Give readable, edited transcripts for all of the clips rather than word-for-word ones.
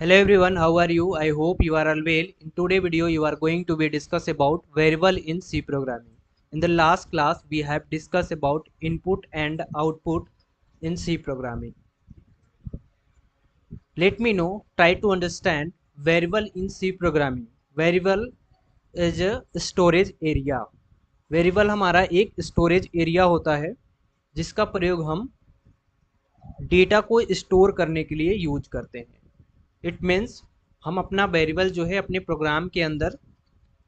Hello everyone, how are you? I hope you are all well. In today's video, you are going to be discuss about variable in C programming. In the last class, we have discussed about input and output in C programming. Let me know, try to understand variable in C programming. Variable is a storage area. Variable हमारा एक storage area होता है जिसका प्रयोग हम data को store करने के लिए यूज करते हैं। इट मीन्स हम अपना वेरिएबल जो है अपने प्रोग्राम के अंदर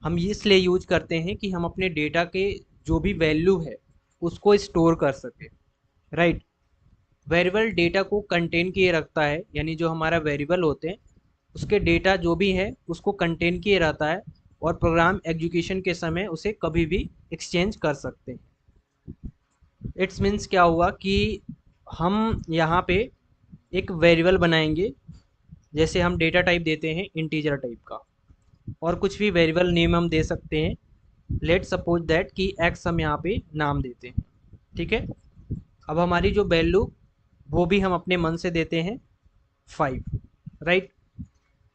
हम इसलिए यूज करते हैं कि हम अपने डेटा के जो भी वैल्यू है उसको स्टोर कर सके, राइट। वेरिएबल डेटा को कंटेन किए रखता है, यानी जो हमारा वेरिएबल होते हैं उसके डेटा जो भी है उसको कंटेन किए रहता है और प्रोग्राम एग्जीक्यूशन के समय उसे कभी भी एक्सचेंज कर सकते हैं। इट्स मीन्स क्या हुआ कि हम यहाँ पे एक वेरिएबल बनाएंगे, जैसे हम डेटा टाइप देते हैं इंटीजर टाइप का, और कुछ भी वेरिएबल नेम हम दे सकते हैं। लेट सपोज दैट कि एक्स हम यहाँ पे नाम देते हैं, ठीक है। अब हमारी जो वैल्यू वो भी हम अपने मन से देते हैं 5, राइट।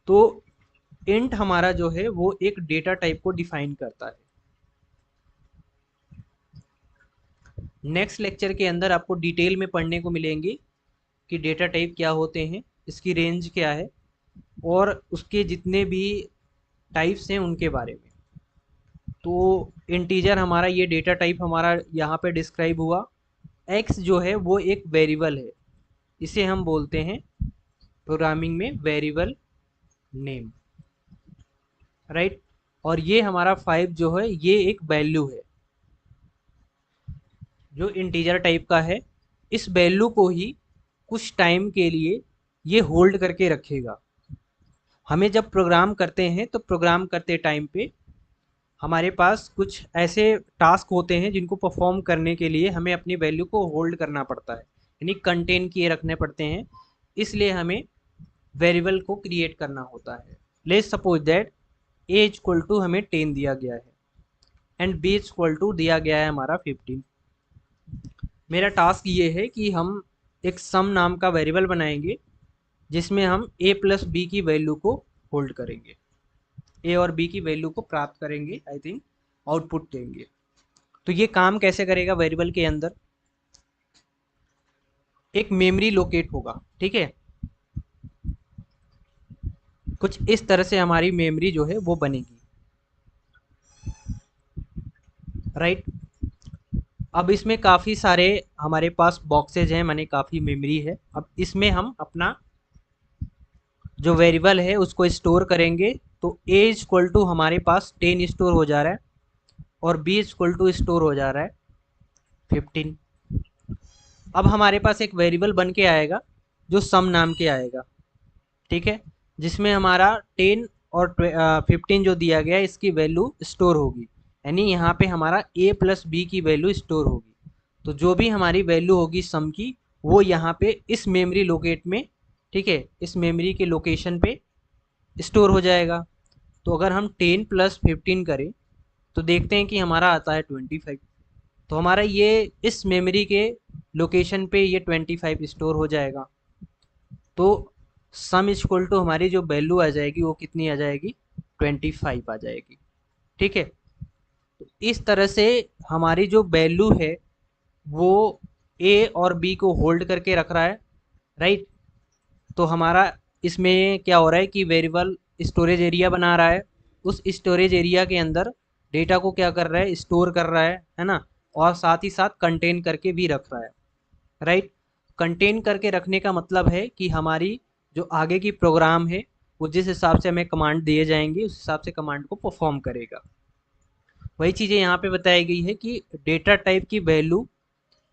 तो इंट हमारा जो है वो एक डेटा टाइप को डिफाइन करता है। नेक्स्ट लेक्चर के अंदर आपको डिटेल में पढ़ने को मिलेंगे कि डेटा टाइप क्या होते हैं, इसकी रेंज क्या है और उसके जितने भी टाइप्स हैं उनके बारे में। तो इंटीजर हमारा ये डेटा टाइप हमारा यहाँ पे डिस्क्राइब हुआ। एक्स जो है वो एक वेरिएबल है, इसे हम बोलते हैं प्रोग्रामिंग में वेरिएबल नेम, राइट। और ये हमारा 5 जो है ये एक वैल्यू है जो इंटीजर टाइप का है। इस वैल्यू को ही कुछ टाइम के लिए ये होल्ड करके रखेगा। हमें जब प्रोग्राम करते हैं तो प्रोग्राम करते टाइम पे हमारे पास कुछ ऐसे टास्क होते हैं जिनको परफॉर्म करने के लिए हमें अपनी वैल्यू को होल्ड करना पड़ता है, यानी कंटेन किए रखने पड़ते हैं। इसलिए हमें वेरिएबल को क्रिएट करना होता है। Let's suppose that a equal to हमें 10 दिया गया है एंड बी इक्वल टू दिया गया है हमारा 15। मेरा टास्क ये है कि हम एक सम नाम का वेरिएबल बनाएंगे जिसमें हम ए प्लस बी की वैल्यू को होल्ड करेंगे, ए और बी की वैल्यू को प्राप्त करेंगे, आई थिंक आउटपुट देंगे। तो ये काम कैसे करेगा? वेरिएबल के अंदर एक मेमोरी लोकेट होगा, ठीक है। कुछ इस तरह से हमारी मेमोरी जो है वो बनेगी, राइट। अब इसमें काफ़ी सारे हमारे पास बॉक्सेज हैं, माने काफ़ी मेमोरी है। अब इसमें हम अपना जो वेरिएबल है उसको स्टोर करेंगे। तो ए इक्वल टू हमारे पास 10 स्टोर हो जा रहा है और बी इक्वल टू स्टोर हो जा रहा है 15। अब हमारे पास एक वेरिएबल बन के आएगा जो सम नाम के आएगा, ठीक है, जिसमें हमारा 10 और 15 जो दिया गया है इसकी वैल्यू स्टोर होगी, यानी यहाँ पे हमारा ए प्लस बी की वैल्यू स्टोर होगी। तो जो भी हमारी वैल्यू होगी सम की वो यहाँ पे इस मेमोरी लोकेट में, ठीक है, इस मेमोरी के लोकेशन पे स्टोर हो जाएगा। तो अगर हम 10 प्लस 15 करें तो देखते हैं कि हमारा आता है 25। तो हमारा ये इस मेमोरी के लोकेशन पे ये 25 स्टोर हो जाएगा। तो सम इक्वल टू हमारी जो वैल्यू आ जाएगी वो कितनी आ जाएगी? 25 आ जाएगी, ठीक है। तो इस तरह से हमारी जो वैल्यू है वो ए और बी को होल्ड करके रख रहा है, राइट। तो हमारा इसमें क्या हो रहा है कि वेरिएबल स्टोरेज एरिया बना रहा है। उस स्टोरेज एरिया के अंदर डेटा को क्या कर रहा है? स्टोर कर रहा है ना, और साथ ही साथ कंटेन करके भी रख रहा है, राइट। कंटेन करके रखने का मतलब है कि हमारी जो आगे की प्रोग्राम है वो जिस हिसाब से हमें कमांड दिए जाएंगे उस हिसाब से कमांड को परफॉर्म करेगा। वही चीज़ें यहाँ पे बताई गई है कि डेटा टाइप की वैल्यू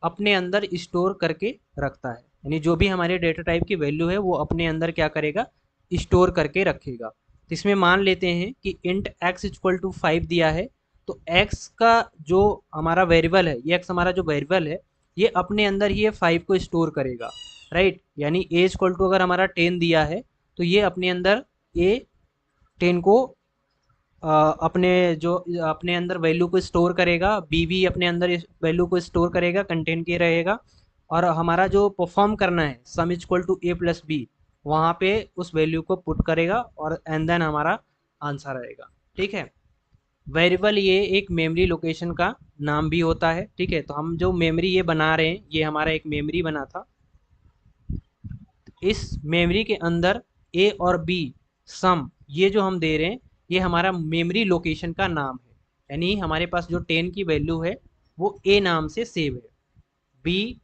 अपने अंदर स्टोर करके रखता है, यानी जो भी हमारे डेटा टाइप की वैल्यू है वो अपने अंदर क्या करेगा? स्टोर करके रखेगा। तो इसमें मान लेते हैं कि इंट एक्स इक्वल टू 5 दिया है। तो एक्स का जो हमारा वेरिएबल है, ये एक्स हमारा जो वेरिएबल है ये अपने अंदर ही ये 5 को स्टोर करेगा, राइट। यानी ए इक्वल टू अगर हमारा 10 दिया है तो ये अपने अंदर ए 10 को अपने जो अपने अंदर वैल्यू को स्टोर करेगा, बी भी अपने अंदर इस वैल्यू को स्टोर करेगा, कंटेन के रहेगा। और हमारा जो परफॉर्म करना है sum equal to a plus b वहाँ पे उस वैल्यू को पुट करेगा और एंड देन हमारा आंसर आएगा। ठीक है, वेरिएबल ये एक मेमोरी लोकेशन का नाम भी होता है। ठीक है, तो हम जो मेमोरी ये बना रहे हैं, ये हमारा एक मेमोरी बना था। इस मेमोरी के अंदर ए और बी सम ये जो हम दे रहे हैं, ये हमारा मेमोरी लोकेशन का नाम है। यानी हमारे पास जो 10 की वैल्यू है वो ए नाम से सेव है, बी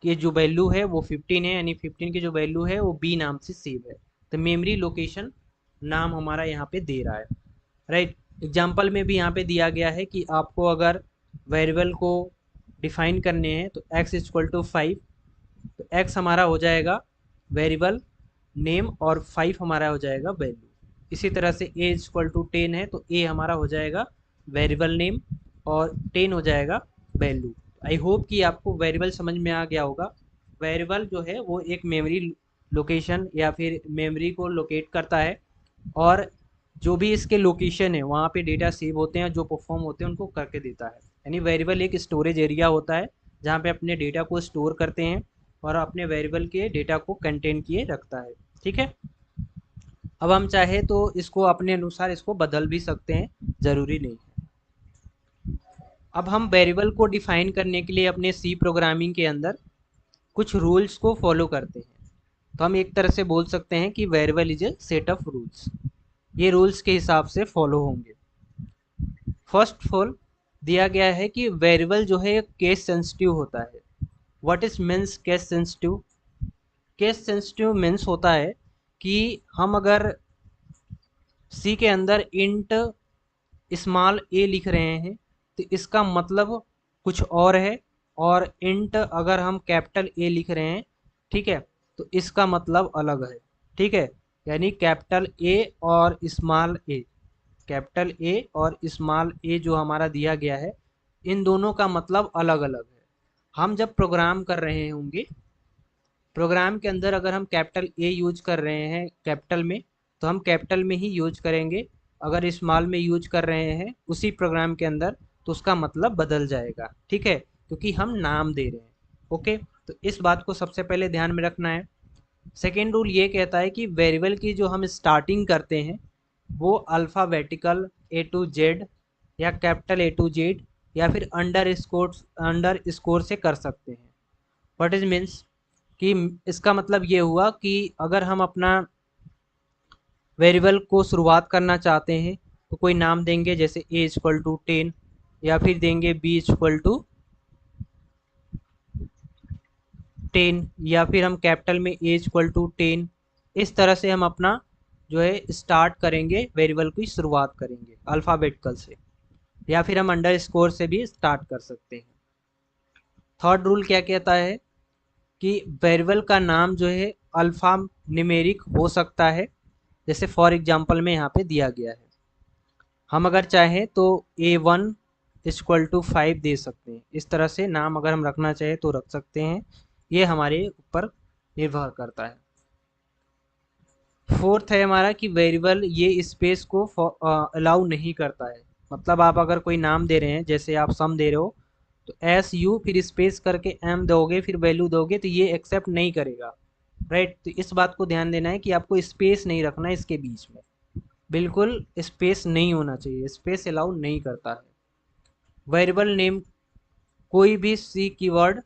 की जो वैल्यू है वो 15 है, यानी 15 की जो वैल्यू है वो बी नाम से सेव है। तो मेमोरी लोकेशन नाम हमारा यहाँ पे दे रहा है। राइट, एग्जाम्पल में भी यहाँ पे दिया गया है कि आपको अगर वेरिएबल को डिफाइन करने हैं तो x इक्वल टू 5, तो x हमारा हो जाएगा वेरिएबल नेम और 5 हमारा हो जाएगा वैल्यू। इसी तरह से a इक्वल टू 10 है तो a हमारा हो जाएगा वेरिएबल नेम और 10 हो जाएगा वैल्यू। आई होप कि आपको वेरिएबल समझ में आ गया होगा। वेरिएबल जो है वो एक मेमोरी लोकेशन या फिर मेमोरी को लोकेट करता है, और जो भी इसके लोकेशन है वहाँ पे डेटा सेव होते हैं, जो परफॉर्म होते हैं उनको करके देता है। यानी वेरिएबल एक स्टोरेज एरिया होता है जहाँ पे अपने डेटा को स्टोर करते हैं और अपने वेरिएबल के डेटा को कंटेन किए रखता है। ठीक है, अब हम चाहे तो इसको अपने अनुसार इसको बदल भी सकते हैं, ज़रूरी नहीं है। अब हम वेरिएबल को डिफाइन करने के लिए अपने सी प्रोग्रामिंग के अंदर कुछ रूल्स को फॉलो करते हैं। तो हम एक तरह से बोल सकते हैं कि variable is a set of rules. ये रूल्स के हिसाब से फॉलो होंगे। फर्स्ट ऑफ ऑल दिया गया है कि वेरिएबल जो है केस सेंसिटिव होता है। What is means case sensitive? Case sensitive means होता है कि हम अगर सी के अंदर इंट स्मॉल ए लिख रहे हैं तो इसका मतलब कुछ और है, और इंट अगर हम कैपिटल ए लिख रहे हैं, ठीक है, तो इसका मतलब अलग है। ठीक है, यानी कैपिटल ए और स्मॉल ए, कैपिटल ए और स्मॉल ए जो हमारा दिया गया है, इन दोनों का मतलब अलग अलग है। हम जब प्रोग्राम कर रहे होंगे, प्रोग्राम के अंदर अगर हम कैपिटल ए यूज कर रहे हैं कैपिटल में, तो हम कैपिटल में ही यूज करेंगे। अगर स्मॉल में यूज कर रहे हैं उसी प्रोग्राम के अंदर, तो उसका मतलब बदल जाएगा। ठीक है, क्योंकि हम नाम दे रहे हैं। ओके, तो इस बात को सबसे पहले ध्यान में रखना है। सेकेंड रूल ये कहता है कि वेरिएबल की जो हम स्टार्टिंग करते हैं वो अल्फ़ाबेटिकल ए टू जेड या कैपिटल ए टू जेड या फिर अंडर स्कोर से कर सकते हैं। व्हाट इज मीन्स कि इसका मतलब ये हुआ कि अगर हम अपना वेरिएबल को शुरुआत करना चाहते हैं तो कोई नाम देंगे, जैसे a इक्वल टू 10, या फिर देंगे b इक्वल टू 10, या फिर हम कैपिटल में a इक्वल टू 10। इस तरह से हम अपना जो है स्टार्ट करेंगे, वेरिएबल की शुरुआत करेंगे अल्फ़ाबेटिकल से, या फिर हम अंडर स्कोर से भी स्टार्ट कर सकते हैं। थर्ड रूल क्या कहता है कि वेरिएबल का नाम जो है अल्फ़ा न्यूमेरिक हो सकता है, जैसे फॉर एग्जांपल में यहाँ पे दिया गया है। हम अगर चाहें तो A1 इक्वल टू 5 दे सकते हैं। इस तरह से नाम अगर हम रखना चाहें तो रख सकते हैं, ये हमारे ऊपर निर्भर करता है। फोर्थ है हमारा कि वेरिएबल ये स्पेस को अलाउ नहीं करता है। मतलब आप अगर कोई नाम दे रहे हैं, जैसे आप सम दे रहे हो, तो एस यू फिर स्पेस करके एम दोगे फिर वैल्यू दोगे, तो ये एक्सेप्ट नहीं करेगा। राइट, तो इस बात को ध्यान देना है कि आपको स्पेस नहीं रखना है इसके बीच में, बिल्कुल स्पेस नहीं होना चाहिए, स्पेस अलाउ नहीं करता है। वेरिएबल नेम कोई भी सी कीवर्ड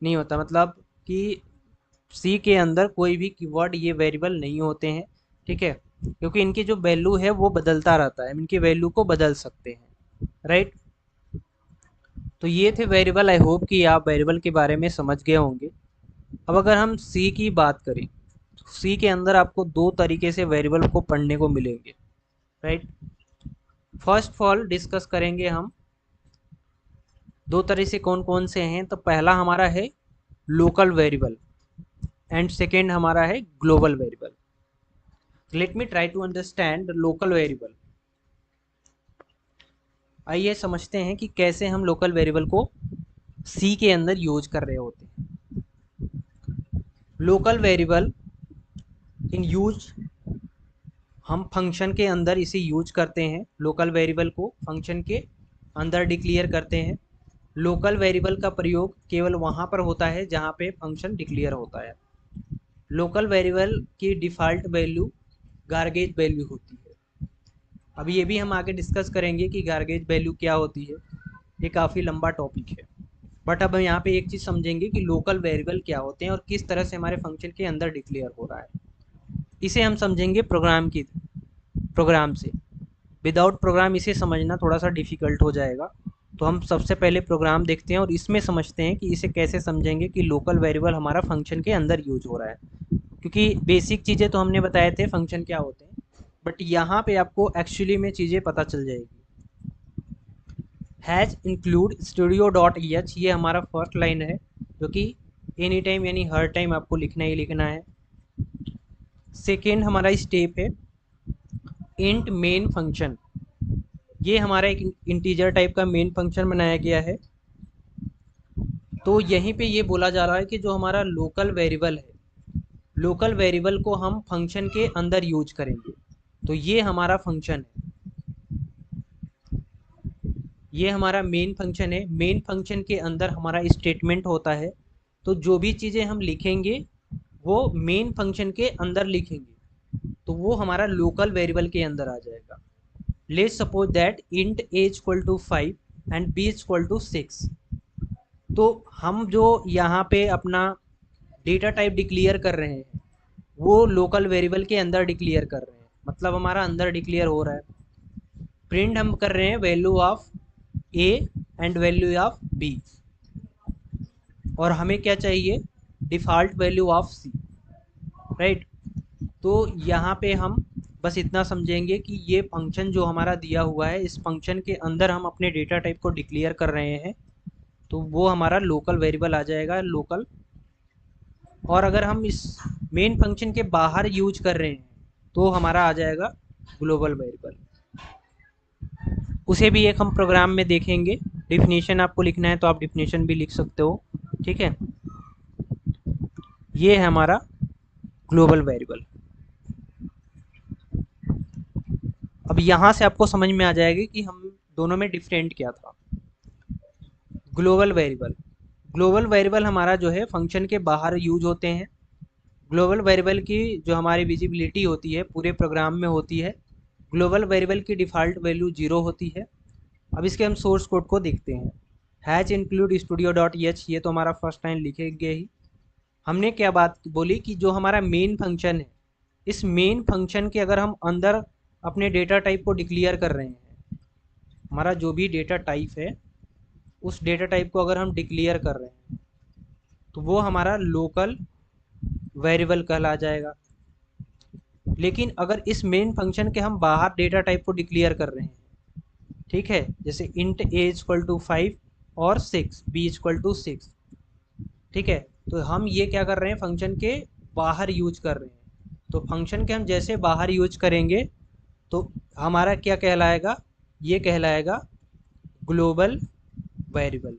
नहीं होता, मतलब कि सी के अंदर कोई भी कीवर्ड ये वेरिएबल नहीं होते हैं। ठीक है, क्योंकि इनकी जो वैल्यू है वो बदलता रहता है, इनकी वैल्यू को बदल सकते हैं। राइट, तो ये थे वेरिएबल। आई होप कि आप वेरिएबल के बारे में समझ गए होंगे। अब अगर हम सी की बात करें, सी के अंदर आपको दो तरीके से वेरिएबल को पढ़ने को मिलेंगे। Right, first of all discuss करेंगे हम दो तरह से कौन कौन से हैं। तो पहला हमारा है लोकल वेरिएबल एंड सेकेंड हमारा है global variable. Let me try to understand local variable. आइए समझते हैं कि कैसे हम लोकल वेरिएबल को सी के अंदर यूज कर रहे होते हैं। लोकल वेरिएबल इन यूज, हम फंक्शन के अंदर इसे यूज करते हैं। लोकल वेरिएबल को फंक्शन के अंदर डिक्लेयर करते हैं। लोकल वेरिएबल का प्रयोग केवल वहाँ पर होता है जहाँ पे फंक्शन डिक्लेयर होता है। लोकल वेरिएबल की डिफ़ॉल्ट वैल्यू गार्गेज वैल्यू होती है। अब ये भी हम आगे डिस्कस करेंगे कि गार्गेज वैल्यू क्या होती है, ये काफ़ी लंबा टॉपिक है। बट अब हम यहाँ पे एक चीज़ समझेंगे कि लोकल वेरिएबल क्या होते हैं और किस तरह से हमारे फंक्शन के अंदर डिक्लेयर हो रहा है। इसे हम समझेंगे प्रोग्राम से। विदाउट प्रोग्राम इसे समझना थोड़ा सा डिफ़िकल्ट हो जाएगा। तो हम सबसे पहले प्रोग्राम देखते हैं और इसमें समझते हैं कि इसे कैसे समझेंगे कि लोकल वेरिएबल हमारा फंक्शन के अंदर यूज हो रहा है। क्योंकि बेसिक चीज़ें तो हमने बताए थे फंक्शन क्या होते हैं, बट यहाँ पे आपको एक्चुअली में चीज़ें पता चल जाएगी। Has include studio dot E H, ये हमारा फर्स्ट लाइन है जो कि एनी टाइम यानी हर टाइम आपको लिखना ही लिखना है। सेकेंड हमारा स्टेप है इंट मेन फंक्शन, ये हमारा एक इंटीजर टाइप का मेन फंक्शन बनाया गया है। तो यहीं पे ये बोला जा रहा है कि जो हमारा लोकल वेरिएबल है, लोकल वेरिएबल को हम फंक्शन के अंदर यूज करेंगे। तो ये हमारा फंक्शन है, ये हमारा मेन फंक्शन है। मेन फंक्शन के अंदर हमारा स्टेटमेंट होता है। तो जो भी चीज़ें हम लिखेंगे वो मेन फंक्शन के अंदर लिखेंगे, तो वो हमारा लोकल वेरिएबल के अंदर आ जाएगा। Let's suppose that int a equal to 5 and b equal to 6। तो हम जो यहाँ पे अपना डेटा टाइप डिक्लेयर कर रहे हैं वो लोकल वेरिएबल के अंदर डिक्लेयर कर रहे हैं, मतलब हमारा अंदर डिक्लेयर हो रहा है। प्रिंट हम कर रहे हैं value of a and value of b, और हमें क्या चाहिए, default value of c, right. तो यहाँ पे हम बस इतना समझेंगे कि ये फंक्शन जो हमारा दिया हुआ है, इस फंक्शन के अंदर हम अपने डेटा टाइप को डिक्लेयर कर रहे हैं, तो वो हमारा लोकल वेरिएबल आ जाएगा, लोकल। और अगर हम इस मेन फंक्शन के बाहर यूज कर रहे हैं तो हमारा आ जाएगा ग्लोबल वेरिएबल। उसे भी एक हम प्रोग्राम में देखेंगे। डिफिनीशन आपको लिखना है तो आप डिफिनीशन भी लिख सकते हो, ठीक है। ये है हमारा ग्लोबल वेरिएबल। अब यहाँ से आपको समझ में आ जाएगी कि हम दोनों में डिफरेंट क्या था। ग्लोबल वेरिएबल हमारा जो है फंक्शन के बाहर यूज होते हैं। ग्लोबल वेरिएबल की जो हमारी विजिबिलिटी होती है पूरे प्रोग्राम में होती है। ग्लोबल वेरिएबल की डिफ़ॉल्ट वैल्यू 0 होती है। अब इसके हम सोर्स कोड को देखते हैं। Has include studio dot E H, ये तो हमारा फर्स्ट लाइन लिखेंगे ही। हमने क्या बात बोली कि जो हमारा मेन फंक्शन है, इस मेन फंक्शन के अगर हम अंदर अपने डेटा टाइप को डिक्लेयर कर रहे हैं, हमारा जो भी डेटा टाइप है उस डेटा टाइप को अगर हम डिक्लेयर कर रहे हैं तो वो हमारा लोकल वेरिएबल कहला जाएगा। लेकिन अगर इस मेन फंक्शन के हम बाहर डेटा टाइप को डिक्लेयर कर रहे हैं, ठीक है, जैसे इंट a इक्वल टू 5 और 6, b इक्वल टू 6, ठीक है, तो हम ये क्या कर रहे हैं, फंक्शन के बाहर यूज कर रहे हैं। तो फंक्शन के हम जैसे बाहर यूज करेंगे तो हमारा क्या कहलाएगा, ये कहलाएगा ग्लोबल वेरिएबल।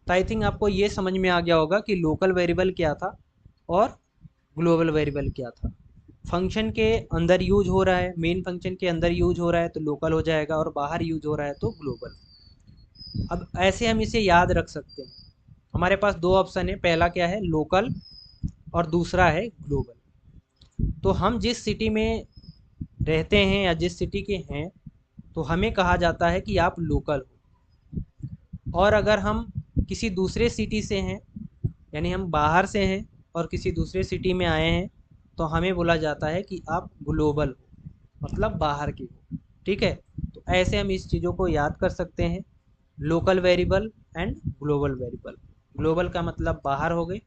तो आई थिंक आपको ये समझ में आ गया होगा कि लोकल वेरिएबल क्या था और ग्लोबल वेरिएबल क्या था। फंक्शन के अंदर यूज हो रहा है, मेन फंक्शन के अंदर यूज हो रहा है तो लोकल हो जाएगा, और बाहर यूज हो रहा है तो ग्लोबल। अब ऐसे हम इसे याद रख सकते हैं। हमारे पास दो ऑप्शन है, पहला क्या है, लोकल, और दूसरा है ग्लोबल। तो हम जिस सिटी में रहते हैं या जिस सिटी के हैं तो हमें कहा जाता है कि आप लोकल हो। और अगर हम किसी दूसरे सिटी से हैं, यानी हम बाहर से हैं और किसी दूसरे सिटी में आए हैं, तो हमें बोला जाता है कि आप ग्लोबल हो, मतलब बाहर के हो, ठीक है। तो ऐसे हम इस चीज़ों को याद कर सकते हैं, local variable and global variable. Global का मतलब बाहर हो गए,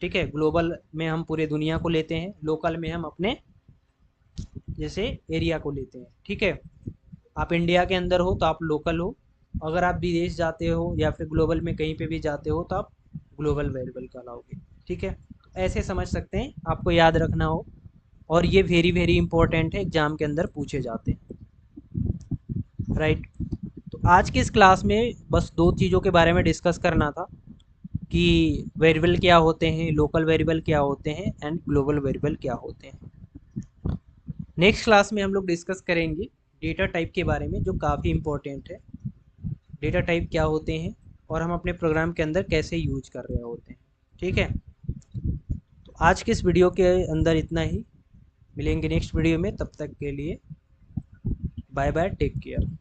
ठीक है, ग्लोबल में हम पूरे दुनिया को लेते हैं, लोकल में हम अपने जैसे एरिया को लेते हैं, ठीक है। आप इंडिया के अंदर हो तो आप लोकल हो, अगर आप विदेश जाते हो या फिर ग्लोबल में कहीं पे भी जाते हो तो आप ग्लोबल वेरिएबल कहलाओगे, ठीक है। ऐसे समझ सकते हैं, आपको याद रखना हो, और ये वेरी वेरी इंपॉर्टेंट है, एग्जाम के अंदर पूछे जाते हैं, राइट। तो आज की इस क्लास में बस दो चीज़ों के बारे में डिस्कस करना था कि वेरिएबल क्या होते हैं, लोकल वेरिएबल क्या होते हैं एंड ग्लोबल वेरिएबल क्या होते हैं। नेक्स्ट क्लास में हम लोग डिस्कस करेंगे डेटा टाइप के बारे में, जो काफ़ी इम्पोर्टेंट है। डेटा टाइप क्या होते हैं और हम अपने प्रोग्राम के अंदर कैसे यूज कर रहे होते हैं, ठीक है। आज के इस वीडियो के अंदर इतना ही। मिलेंगे नेक्स्ट वीडियो में, तब तक के लिए बाय बाय, टेक केयर।